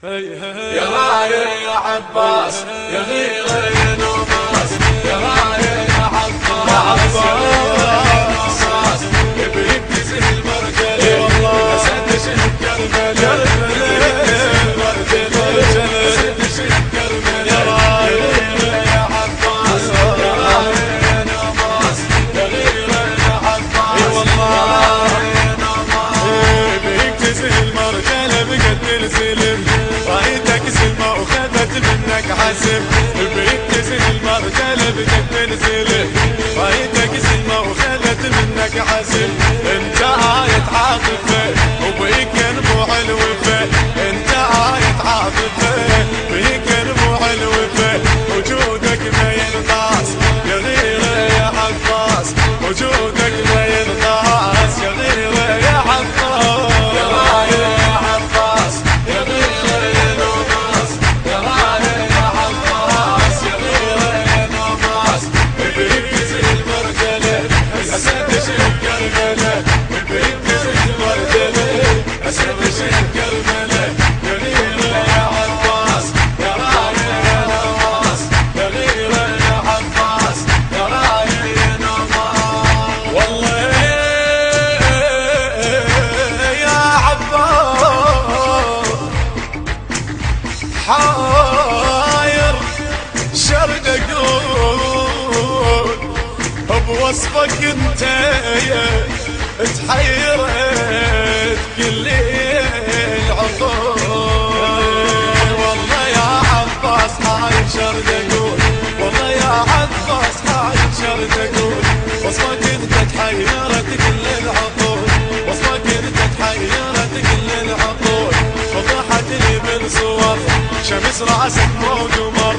يا رايح يا عباس يا غيره يا نوماس يا رايح يا عباس يا نوماس يبيك تزيد المرجل يا سد شهد كربلاء سد شهد كربلاء يا رايح يا عباس يا رايح يا نوماس يا غيره يا عباس يا والله يا نوماس يبيك تزيد المرجل بقد الزلم رايتك سلمى وخذت منك حسب بيك تزن المرجل بدك تنزل رايتك سلمى وخذت منك حسب انت آية عاطفة وبيك ينبوع الوفا انت آية عاطفة بيك ينبوع الوفا وجودك ما ينقاس يا غيره يا عباس وجودك ما ينقاس يا غيره يا عباس يا رايح يا عباس يا غيره يا نوماس يا رايح يا عباس يا غيره يا نوماس بيك تزن المرجلة أسد شهد كربلاء بيك تزن المرجلة أسد شهد كربلاء يا غيره يا عباس يا رايح يا نوماس يا غيره يا عباس يا رايح يا نوماس والله يا عباس حاير شرد اقول بوصفك انت تحيرت كل العقول والله يا عباس حاير شرد اقول والله يا عباس حاير شرد اقول وصفك انت تحيرت كل العقول وصفك انت تحيرت كل العقول وضحت لي بالصور شمس راسك مو قمر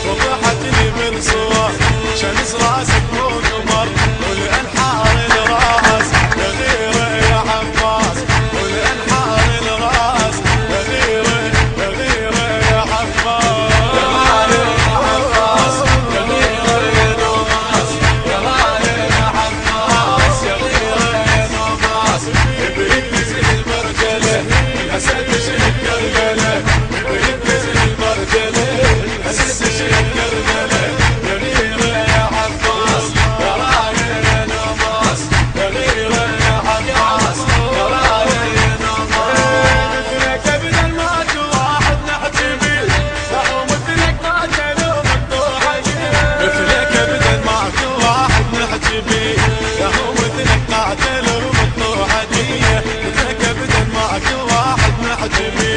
وضحت لي بالصور شمس راسك مو قمر والانحار الراس يا غيره يا عباس والانحار الراس يا غيره يا غيره يا عباس يا رايح يا عباس يا غيره يا نوماس يا رايح يا عباس يا غيره يا نوماس يبيك تزن المرجله الاسد شهد كربلاء يبيك تزن المرجله الاسد شهد كربلاء يا غيره يا عباس يا رايح يا نوماس يا غيره يا عباس يا رايح يا نوماس مثلك ابدا مات واحد نحتبي لو مثلك مات لو مقطوع مثلك ابدا مات واحد نحتبي لو مثلك قاتل ومقطوع هديه مثلك ابدا مات واحد نحتبي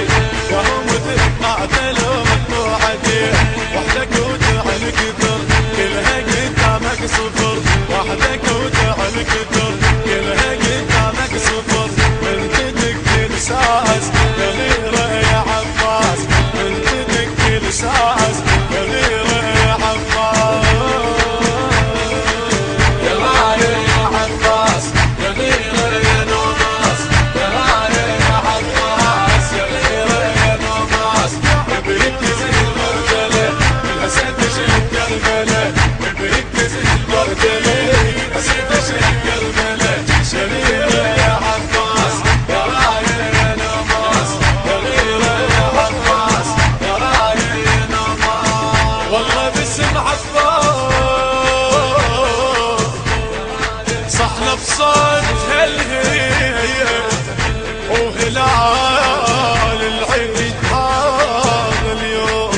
لو مثلك قاتل ومقطوع هديه وحدك وتعل كثر كلها قدامك صفر وحدك وتعل كثر كلها قدامك صفر من تدق الساس يا غيره يا عباس من تدق الساس يا غيره يا عباس يا رايح يا عباس يا غيره يا نوماس يا رايح يا عباس يا غيره يا نوماس يبيك تزن المرجله الاسد شهد كربلاء يبيك تزن المرجله الاسد شهد كربلاء يا غيره يا عباس يا رايح يا نوماس يا غيره يا عباس يا رايح يا نوماس والله باسم عباس صحنا بصوت هالهي وهلال العيد هذا اليوم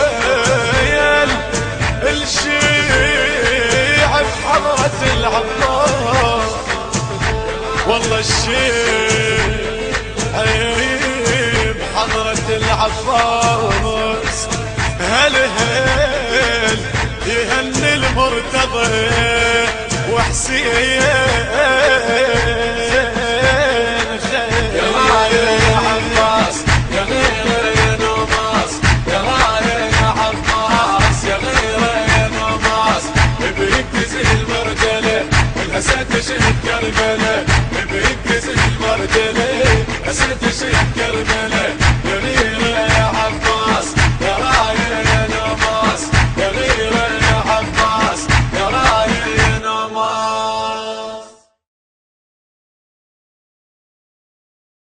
الهيل الشيع بحضرة العباس والله الشيع بحضرة العباس هالهيل يهني المرتضى وحسين